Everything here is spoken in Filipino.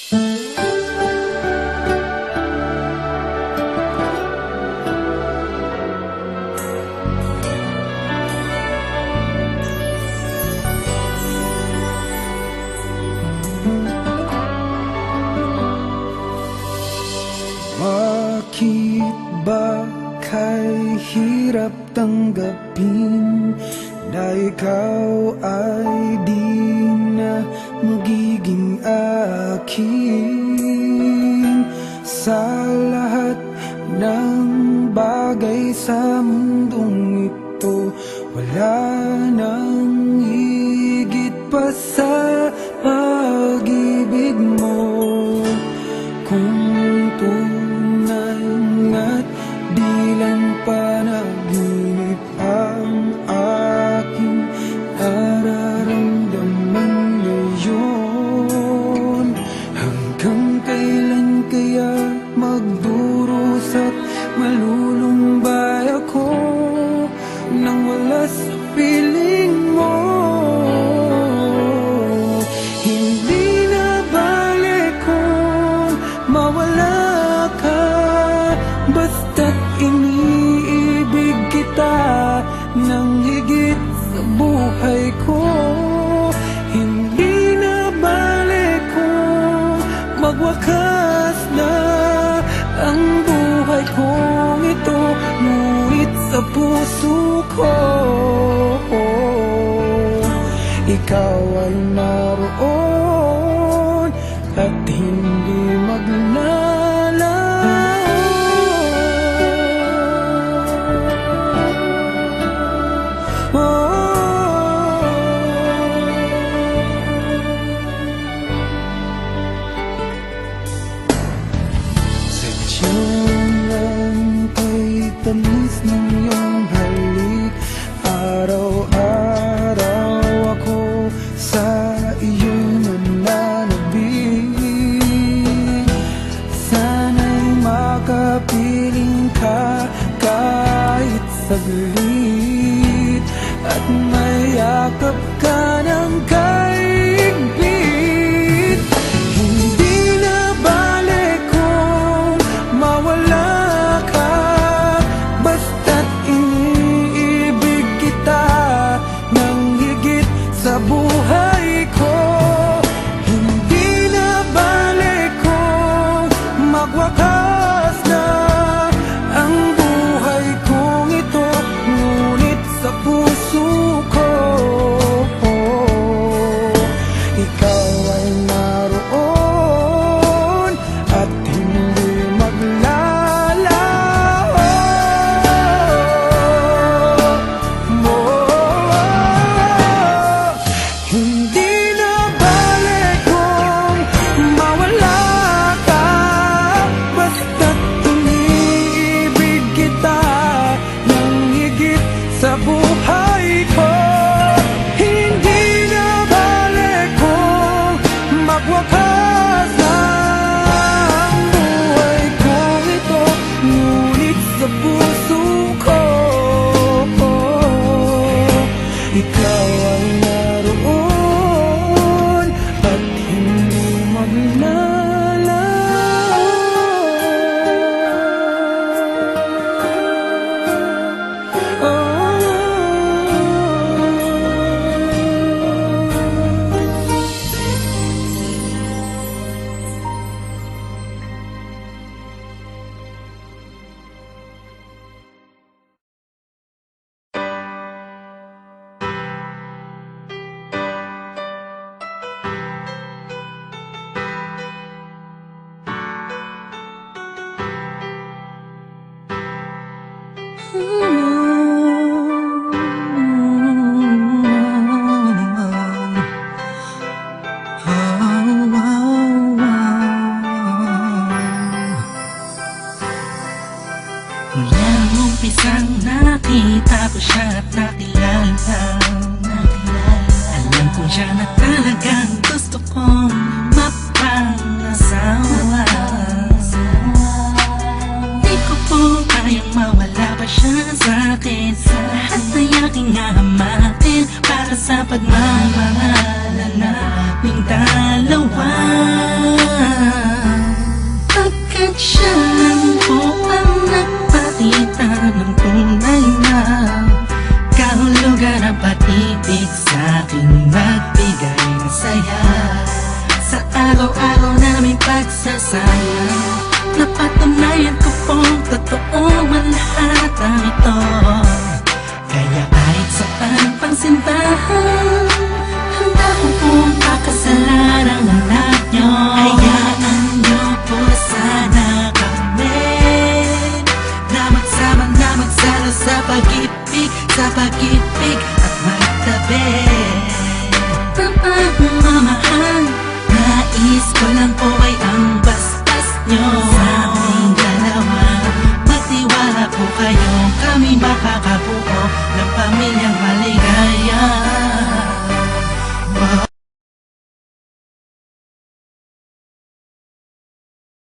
Bakit ba kay hirap tanggapin na ikaw ay di na magiging akin? Sa lahat ng bagay sa mundong ito, wala nang higit pa sa pag-ibig mo. Kung tunay nga't di lang panaginip ang aking nararamdaman ngayon, hanggang kailan kaya magdurusa at malulumbay ako nang wala sa piling mo? Hindi na balik kung mawala ka, basta't iniibig kita nang higit sa buhay ko. Hindi na balik kung magwakas na ang buhay kong ito, ngunit sa puso ko ikaw ay naroon at hindi maglalaho. Sadyang lang kay tamis ng iyong halik, araw-araw ako sa iyo nananabik. Sana'y makapiling ka kahit saglit, at mayakap ka ng kaigpit. Hindi na balik kung mawala ka, basta't iniibig kita nang higit sa buhay ko. Hindi na balik kung magwakas na ang buhay kong ito, ngunit sa puso ko ikaw ay naroon at hindi maglalaho. Hindi na balik kung mawala ka, basta't iniibig kita nang higit sa buhay ko. Hindi na balik kung magwakas na ang buhay kong ito, ngunit sa puso ko ikaw ay naroon at hindi maglalaho. Mula nung umpisang nakita ko siya at nakilala, alam ko siya na talagang gusto kong mapangasawa. Di ko po kayang mawala pa siya sa akin, lahat ay aking hahamakin para sa pagmamahalan naming dalawa. Pagkat siya lang po ang nagpakita ng tunay na kahulugan ang pag-ibig sa'king magbigay ng saya. Sa araw-araw naming pagsasayang napatunayan ko pong totoo man lahat ang ito. Kaya kahit saan pang simbahan, handa ko pong pakasalan ang anak nyo. Hayaan nyo po sana kami na magsama na magsalo sa pag-ibig, sa pag-ibig at magtabi. Mapagmamahal, nais ko lang po